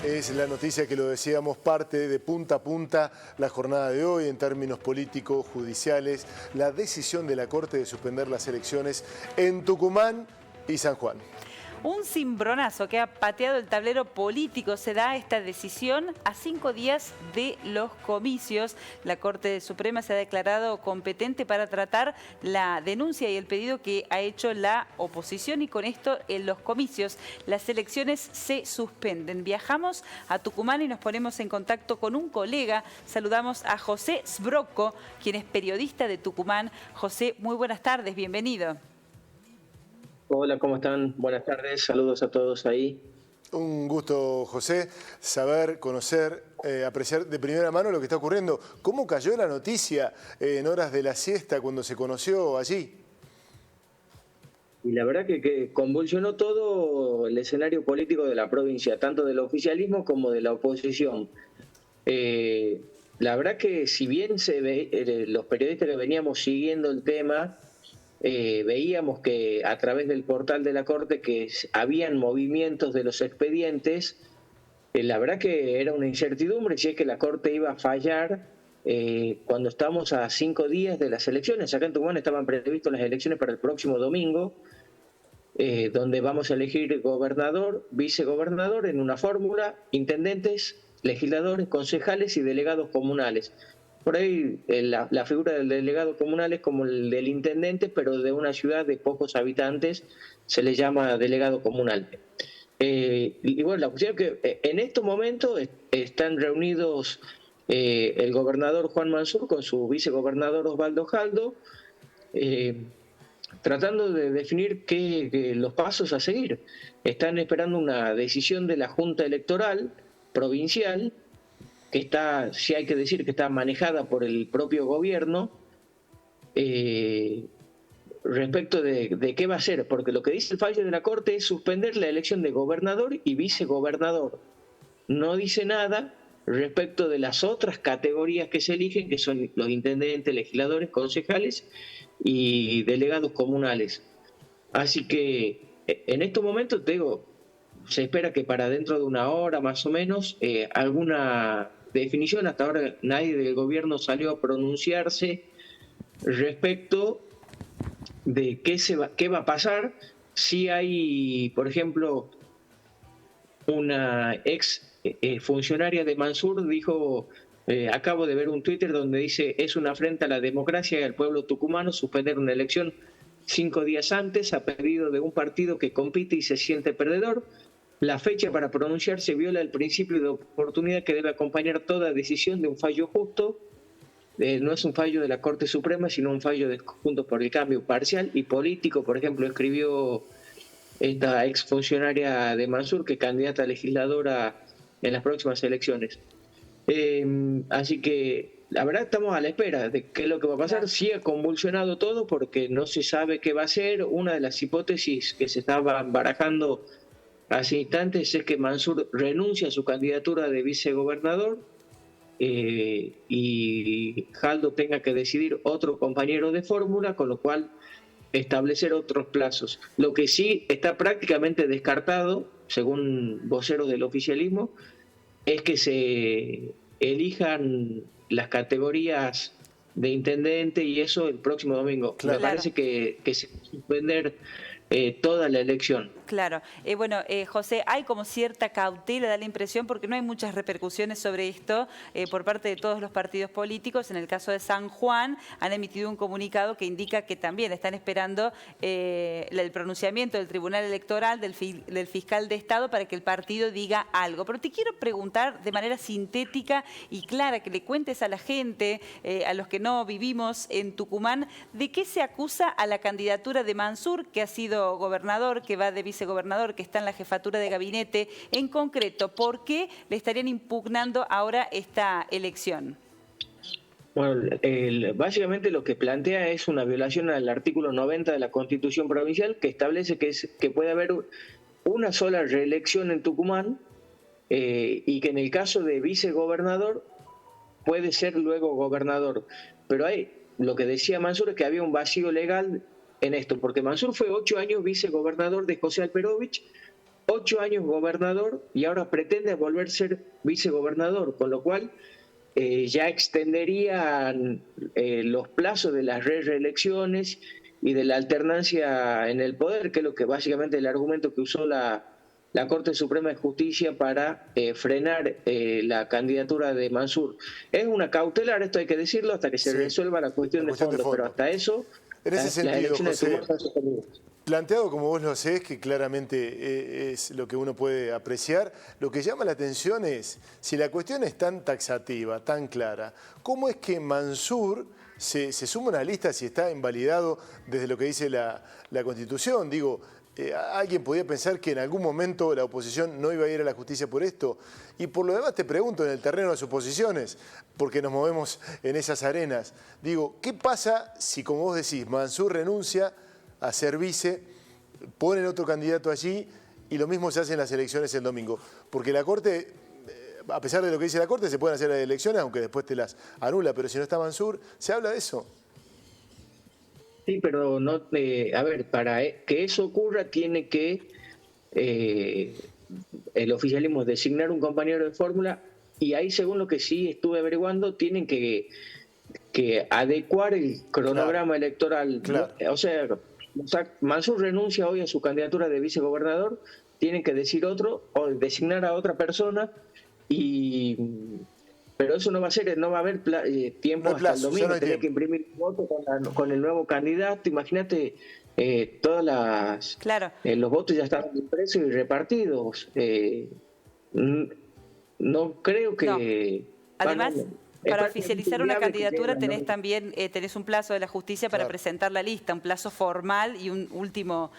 Es la noticia que lo decíamos, parte de punta a punta la jornada de hoy en términos políticos, judiciales, la decisión de la Corte de suspender las elecciones en Tucumán y San Juan. Un cimbronazo que ha pateado el tablero político. Se da esta decisión a 5 días de los comicios. La Corte Suprema se ha declarado competente para tratar la denuncia y el pedido que ha hecho la oposición, y con esto en los comicios las elecciones se suspenden. Viajamos a Tucumán y nos ponemos en contacto con un colega. Saludamos a José Sbrocco, quien es periodista de Tucumán. José, muy buenas tardes, bienvenido. Hola, ¿cómo están? Buenas tardes, saludos a todos ahí. Un gusto, José, saber, conocer, apreciar de primera mano lo que está ocurriendo. ¿Cómo cayó la noticia en horas de la siesta cuando se conoció allí? Y la verdad que convulsionó todo el escenario político de la provincia, tanto del oficialismo como de la oposición. La verdad que si bien los periodistas que veníamos siguiendo el tema, veíamos que a través del portal de la Corte que habían movimientos de los expedientes, la verdad que era una incertidumbre si es que la Corte iba a fallar cuando estamos a 5 días de las elecciones. Acá en Tucumán estaban previstas las elecciones para el próximo domingo, donde vamos a elegir gobernador, vicegobernador en una fórmula, intendentes, legisladores, concejales y delegados comunales. Por ahí la figura del delegado comunal es como el del intendente, pero de una ciudad de pocos habitantes se le llama delegado comunal. Y bueno, la cuestión es que en estos momentos están reunidos el gobernador Juan Mansur con su vicegobernador Osvaldo Jaldo, tratando de definir los pasos a seguir. Están esperando una decisión de la Junta Electoral Provincial, que está, si hay que decir que está manejada por el propio gobierno, respecto de qué va a ser, porque lo que dice el fallo de la Corte es suspender la elección de gobernador y vicegobernador. No dice nada respecto de las otras categorías que se eligen, que son los intendentes, legisladores, concejales y delegados comunales. Así que en estos momentos, te digo, se espera que para dentro de una hora más o menos alguna definición. Hasta ahora nadie del gobierno salió a pronunciarse respecto de qué va a pasar. Si hay, por ejemplo, una ex funcionaria de Mansur dijo, acabo de ver un Twitter donde dice: es una afrenta a la democracia y al pueblo tucumano suspender una elección 5 días antes a pedido de un partido que compite y se siente perdedor. La fecha para pronunciarse viola el principio de oportunidad que debe acompañar toda decisión de un fallo justo. No es un fallo de la Corte Suprema, sino un fallo de Juntos por el Cambio parcial y político. Por ejemplo, escribió esta exfuncionaria de Mansur, que es candidata a legisladora en las próximas elecciones. Así que la verdad estamos a la espera de qué es lo que va a pasar. Sí ha convulsionado todo porque no se sabe qué va a ser. Una de las hipótesis que se estaban barajando hace instantes es que Mansur renuncia a su candidatura de vicegobernador y Jaldo tenga que decidir otro compañero de fórmula, con lo cual establecer otros plazos. Lo que sí está prácticamente descartado, según voceros del oficialismo, es que se elijan las categorías de intendente y eso el próximo domingo. Claro. Me parece que se va a suspender toda la elección. Claro. José, hay como cierta cautela, da la impresión, porque no hay muchas repercusiones sobre esto por parte de todos los partidos políticos. En el caso de San Juan, han emitido un comunicado que indica que también están esperando el pronunciamiento del Tribunal Electoral, del fiscal de Estado, para que el partido diga algo. Pero te quiero preguntar de manera sintética y clara, que le cuentes a la gente, a los que no vivimos en Tucumán, de qué se acusa a la candidatura de Mansur, que ha sido gobernador, que va de vicegobernador, que está en la jefatura de gabinete. En concreto, ¿por qué le estarían impugnando ahora esta elección? Bueno, básicamente lo que plantea es una violación al artículo 90 de la Constitución Provincial, que establece que puede haber una sola reelección en Tucumán y que en el caso de vicegobernador puede ser luego gobernador. Pero lo que decía Mansur es que había un vacío legal en esto, porque Mansur fue 8 años vicegobernador de José Alperovich 8 años gobernador y ahora pretende volver a ser vicegobernador, con lo cual ya extenderían los plazos de las reelecciones y de la alternancia en el poder, que es lo que básicamente el argumento que usó la Corte Suprema de Justicia para frenar la candidatura de Mansur. Es una cautelar, esto hay que decirlo, hasta que se resuelva la cuestión de fondo, pero hasta eso en ese sentido, José, de planteado como vos lo hacés, que claramente es lo que uno puede apreciar, lo que llama la atención es, si la cuestión es tan taxativa, tan clara, ¿cómo es que Mansur se suma a una lista si está invalidado desde lo que dice la Constitución? Digo, ¿alguien podía pensar que en algún momento la oposición no iba a ir a la justicia por esto? Y por lo demás te pregunto, en el terreno de las oposiciones, porque nos movemos en esas arenas, digo, ¿qué pasa si, como vos decís, Mansur renuncia a ser vice, ponen otro candidato allí y lo mismo se hace en las elecciones el domingo? Porque la Corte, a pesar de lo que dice la Corte, se pueden hacer las elecciones, aunque después te las anula, pero si no está Mansur, ¿se habla de eso? Sí, pero no, a ver, para que eso ocurra tiene que el oficialismo designar un compañero de fórmula y ahí, según lo que sí estuve averiguando, tienen que adecuar el cronograma electoral. Claro. O sea, Mansur renuncia hoy a su candidatura de vicegobernador, tienen que decir otro o designar a otra persona pero eso no va a ser, no va a haber tiempo hasta el domingo, tener que imprimir voto con el nuevo candidato. Imagínate, todas los votos ya están impresos y repartidos. No creo que... No. Además, para oficializar una candidatura tenés un plazo de la justicia para presentar la lista, un plazo formal y un último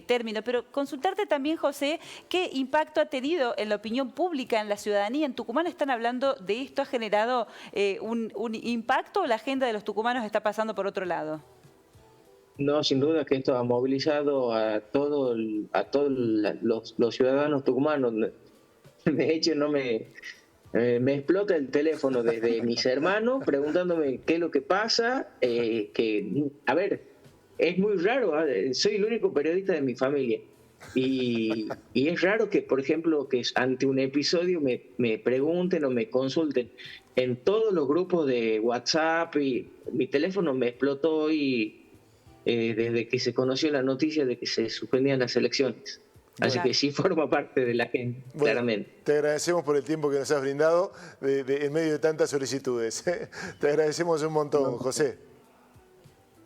término. Pero consultarte también, José, ¿qué impacto ha tenido en la opinión pública, en la ciudadanía? ¿En Tucumán están hablando de esto? ¿Ha generado un impacto o la agenda de los tucumanos está pasando por otro lado? No, sin duda que esto ha movilizado a todos los ciudadanos tucumanos. De hecho, me explota el teléfono desde mis hermanos preguntándome qué es lo que pasa. A ver, es muy raro, soy el único periodista de mi familia. Y es raro que, por ejemplo, que ante un episodio me pregunten o me consulten. En todos los grupos de WhatsApp, y mi teléfono me explotó hoy desde que se conoció la noticia de que se suspendían las elecciones. Así que sí forma parte de la gente, claramente. Te agradecemos por el tiempo que nos has brindado en medio de tantas solicitudes. Te agradecemos un montón, José.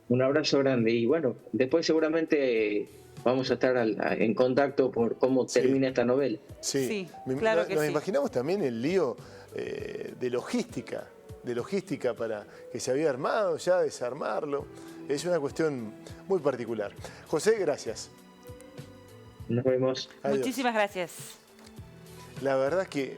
Un abrazo grande. Y bueno, después seguramente vamos a estar en contacto por cómo termina esta novela. Sí, claro que nos sí. Imaginamos también el lío de logística para que se había armado ya, desarmarlo. Es una cuestión muy particular. José, gracias. Nos vemos. Adiós. Muchísimas gracias. La verdad es que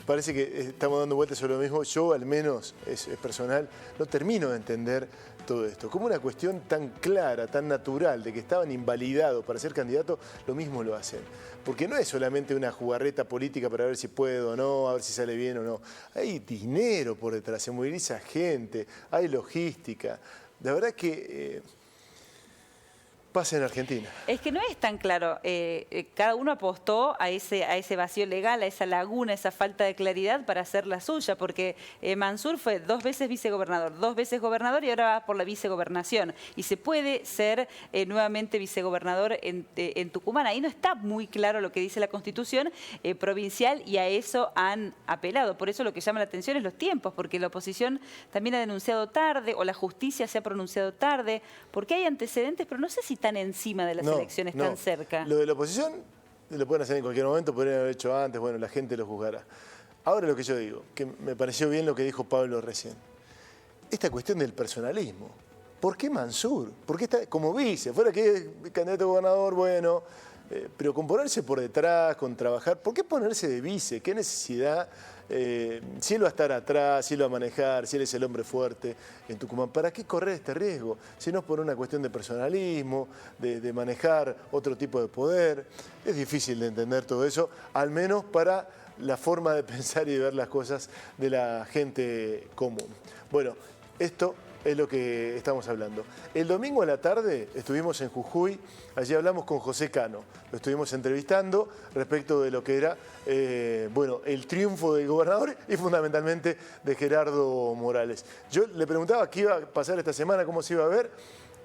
parece que estamos dando vueltas sobre lo mismo. Yo, al menos, es personal, no termino de entender todo esto. Como una cuestión tan clara, tan natural, de que estaban invalidados para ser candidatos, lo mismo lo hacen. Porque no es solamente una jugarreta política para ver si puede o no, a ver si sale bien o no. Hay dinero por detrás, se moviliza gente, hay logística. La verdad que... pasa en Argentina. Es que no es tan claro. Cada uno apostó a ese vacío legal, a esa laguna, a esa falta de claridad para hacer la suya, porque Mansur fue 2 veces vicegobernador, 2 veces gobernador y ahora va por la vicegobernación. Y se puede ser nuevamente vicegobernador en Tucumán. Ahí no está muy claro lo que dice la Constitución provincial y a eso han apelado. Por eso lo que llama la atención es los tiempos, porque la oposición también ha denunciado tarde o la justicia se ha pronunciado tarde, porque hay antecedentes, pero no sé si tan encima de las elecciones, tan cerca. Lo de la oposición lo pueden hacer en cualquier momento, podrían haber hecho antes, bueno, la gente lo juzgará. Ahora lo que yo digo, que me pareció bien lo que dijo Pablo recién, esta cuestión del personalismo. ¿Por qué Mansur? ¿Por qué está como vice? Fuera que es candidato a gobernador, bueno, pero con ponerse por detrás, con trabajar, ¿por qué ponerse de vice? ¿Qué necesidad? Si él va a estar atrás, si él va a manejar, si él es el hombre fuerte en Tucumán, ¿para qué correr este riesgo? Si no es por una cuestión de personalismo, de manejar otro tipo de poder. Es difícil de entender todo eso, al menos para la forma de pensar y de ver las cosas de la gente común. Bueno, esto es lo que estamos hablando. El domingo a la tarde estuvimos en Jujuy, allí hablamos con José Cano, lo estuvimos entrevistando respecto de lo que era el triunfo del gobernador y fundamentalmente de Gerardo Morales. Yo le preguntaba qué iba a pasar esta semana, cómo se iba a ver,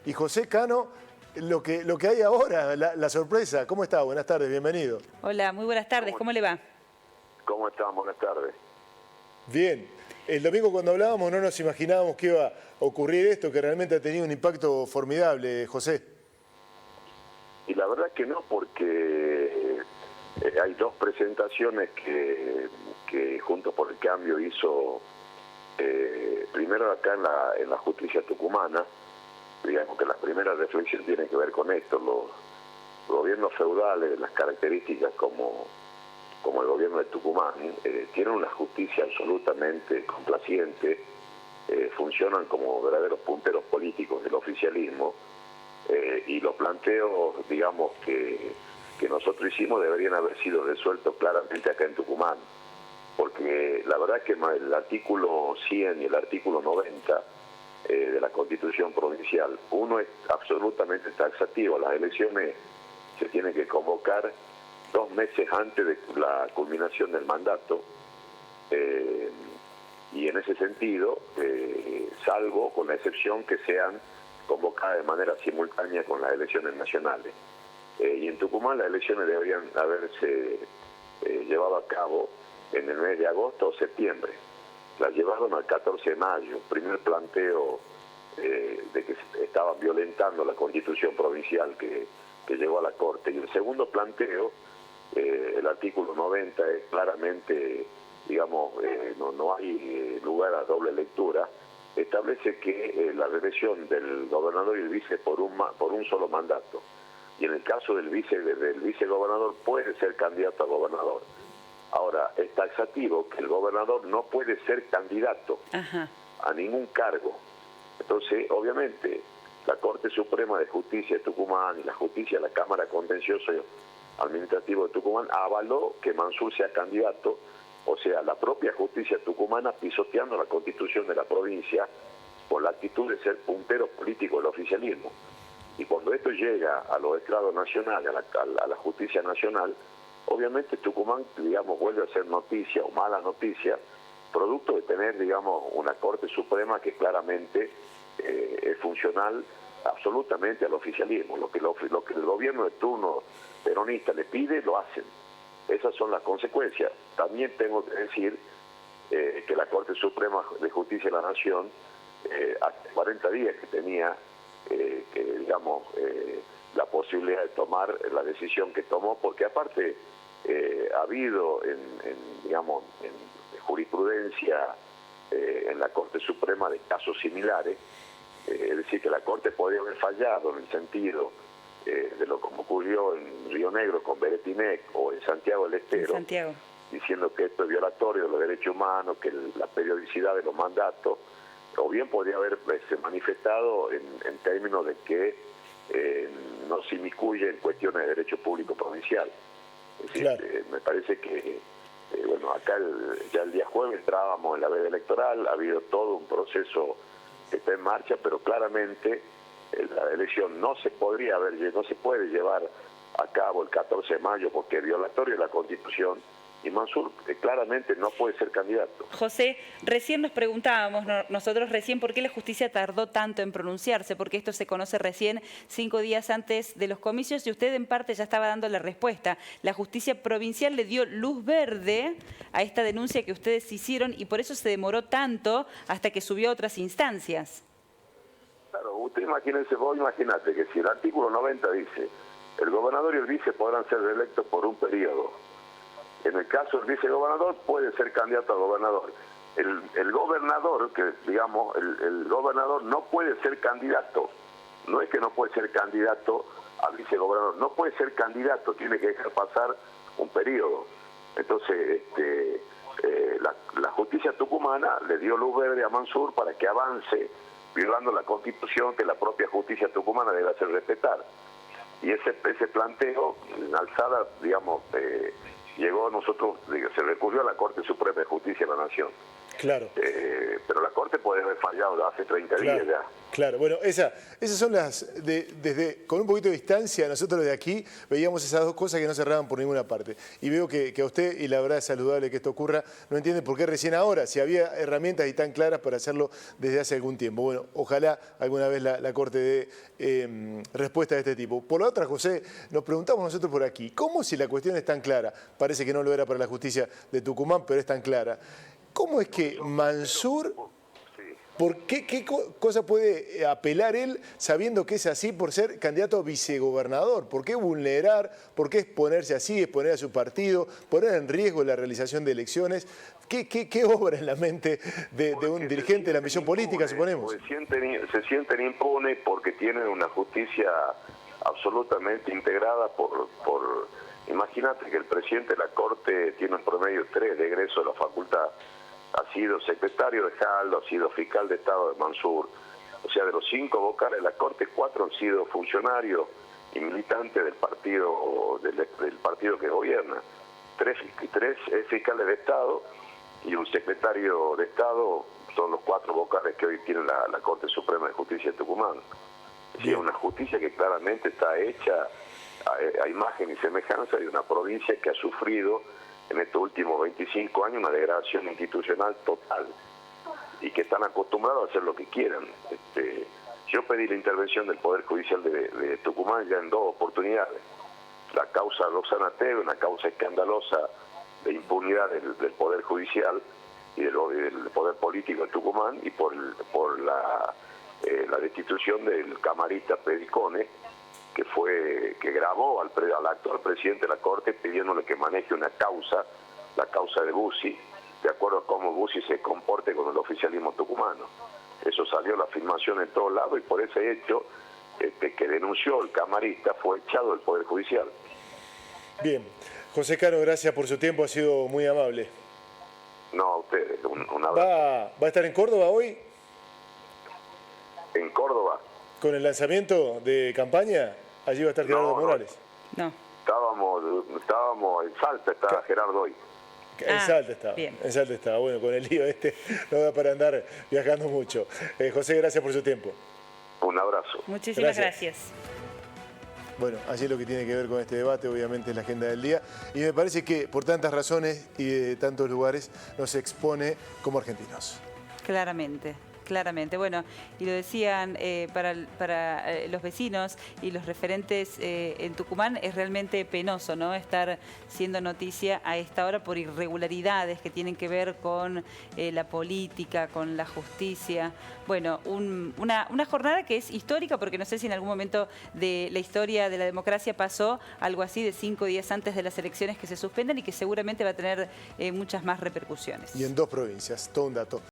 y José Cano, lo que hay ahora, la sorpresa. ¿Cómo está? Buenas tardes, bienvenido. Hola, muy buenas tardes, ¿cómo le va? ¿Cómo están? Buenas tardes. Bien. El domingo cuando hablábamos no nos imaginábamos que iba a ocurrir esto, que realmente ha tenido un impacto formidable, José. Y la verdad que no, porque hay dos presentaciones que Juntos por el Cambio hizo, primero acá en la justicia tucumana. Digamos que la primera reflexión tiene que ver con esto: los gobiernos feudales, las características como el gobierno de Tucumán, tienen una justicia absolutamente complaciente, funcionan como verdaderos punteros políticos del oficialismo, y los planteos, digamos, que nosotros hicimos deberían haber sido resueltos claramente acá en Tucumán, porque la verdad que el artículo 100 y el artículo 90 de la Constitución Provincial, uno es absolutamente taxativo: las elecciones se tienen que convocar 2 meses antes de la culminación del mandato, y en ese sentido, salvo con la excepción que sean convocadas de manera simultánea con las elecciones nacionales. Y en Tucumán las elecciones deberían haberse llevado a cabo en el mes de agosto o septiembre. Las llevaron al 14 de mayo, primer planteo de que estaban violentando la Constitución Provincial que llegó a la Corte. Y el segundo planteo, el artículo 90, es claramente, digamos, no hay lugar a doble lectura, establece que la reelección del gobernador y el vice por un solo mandato, y en el caso del vicegobernador puede ser candidato a gobernador. Ahora, es taxativo que el gobernador no puede ser candidato a ningún cargo. Entonces, obviamente, la Corte Suprema de Justicia de Tucumán y la justicia de la Cámara Contencioso Administrativo de Tucumán avaló que Mansur sea candidato, o sea, la propia justicia tucumana pisoteando la Constitución de la provincia por la actitud de ser puntero político del oficialismo. Y cuando esto llega a los estrados nacionales, a la justicia nacional, obviamente Tucumán, digamos, vuelve a ser noticia o mala noticia, producto de tener, digamos, una Corte Suprema que claramente es funcional absolutamente al oficialismo. Lo que el gobierno de turno peronista le pide, lo hacen. Esas son las consecuencias. También tengo que decir que la Corte Suprema de Justicia de la Nación, hace 40 días que tenía la posibilidad de tomar la decisión que tomó, porque aparte ha habido en jurisprudencia en la Corte Suprema de casos similares, es decir, que la Corte podría haber fallado en el sentido de lo como ocurrió en Río Negro con Beretinec o en Santiago del Estero, diciendo que esto es violatorio de los derechos humanos, que la periodicidad de los mandatos, o bien podría haberse manifestado en términos de que no se inmiscuye en cuestiones de derecho público provincial. Es decir, claro. Me parece que, acá ya el día jueves entrábamos en la veda electoral, ha habido todo un proceso que está en marcha, pero claramente la elección no se puede llevar a cabo el 14 de mayo porque es violatorio de la Constitución, y Mansur claramente no puede ser candidato. José, recién nos preguntábamos nosotros por qué la justicia tardó tanto en pronunciarse, porque esto se conoce recién 5 días antes de los comicios y usted en parte ya estaba dando la respuesta. La justicia provincial le dio luz verde a esta denuncia que ustedes hicieron y por eso se demoró tanto hasta que subió a otras instancias. Claro, usted imagínate que si el artículo 90 dice el gobernador y el vice podrán ser reelectos por un periodo, en el caso del vicegobernador puede ser candidato a gobernador. El gobernador, el gobernador no puede ser candidato. No es que no puede ser candidato a vicegobernador, no puede ser candidato, tiene que dejar pasar un periodo. Entonces, la justicia tucumana le dio luz verde a Mansur para que avance, violando la Constitución que la propia justicia tucumana debe hacer respetar. Y ese planteo, en alzada, llegó a nosotros, se recurrió a la Corte Suprema de Justicia de la Nación. Claro. Pero la Corte puede haber fallado hace 30 días ya. Claro, bueno, esas son desde con un poquito de distancia, nosotros de aquí veíamos esas dos cosas que no cerraban por ninguna parte. Y veo que a usted, y la verdad es saludable que esto ocurra, no entiende por qué recién ahora, si había herramientas y tan claras para hacerlo desde hace algún tiempo. Bueno, ojalá alguna vez la Corte dé respuesta de este tipo. Por la otra, José, nos preguntamos nosotros por aquí, ¿cómo si la cuestión es tan clara? Parece que no lo era para la justicia de Tucumán, pero es tan clara. ¿Cómo es que Mansur... ¿Qué cosa puede apelar él sabiendo que es así por ser candidato a vicegobernador? ¿Por qué vulnerar? ¿Por qué exponerse así, exponer a su partido, poner en riesgo la realización de elecciones? ¿Qué obra en la mente de un dirigente de la misión política, suponemos? Se sienten impunes porque tienen una justicia absolutamente integrada por imagínate que el presidente de la Corte tiene un promedio 3 de egreso de la facultad. Ha sido secretario de Jaldo, ha sido fiscal de Estado de Mansur. O sea, de los 5 vocales de la Corte, 4 han sido funcionarios y militantes del partido que gobierna. 3 fiscales de Estado y un secretario de Estado son los 4 vocales que hoy tiene la Corte Suprema de Justicia de Tucumán. Es una justicia que claramente está hecha a imagen y semejanza de una provincia que ha sufrido en estos últimos 25 años una degradación institucional total y que están acostumbrados a hacer lo que quieran. Yo pedí la intervención del Poder Judicial de Tucumán ya en 2 oportunidades. La causa Roxana Teve, una causa escandalosa de impunidad del Poder Judicial y del Poder Político de Tucumán, y por la destitución del camarista Pedicone, que grabó al actual presidente de la Corte pidiéndole que maneje una causa, la causa de Bussi, de acuerdo a cómo Bussi se comporte con el oficialismo tucumano. Eso salió la filmación en todos lados y por ese hecho que denunció el camarista fue echado del Poder Judicial. Bien. José Cano, gracias por su tiempo, ha sido muy amable. No, a ustedes, un abrazo. ¿Va a estar en Córdoba hoy? ¿En Córdoba? ¿Con el lanzamiento de campaña? Allí va a estar Gerardo Morales. No. Estábamos en Salta, estaba Gerardo hoy. En Salta estaba. Bien. En Salta estaba. Bueno, con el lío no da para andar viajando mucho. José, gracias por su tiempo. Un abrazo. Muchísimas gracias. Bueno, allí lo que tiene que ver con este debate obviamente es la agenda del día y me parece que por tantas razones y de tantos lugares nos expone como argentinos. Claramente. Bueno, y lo decían, para los vecinos y los referentes en Tucumán es realmente penoso, ¿no? Estar siendo noticia a esta hora por irregularidades que tienen que ver con la política, con la justicia. Bueno, una jornada que es histórica porque no sé si en algún momento de la historia de la democracia pasó algo así de 5 días antes de las elecciones que se suspendan y que seguramente va a tener muchas más repercusiones. Y en 2 provincias, todo un dato.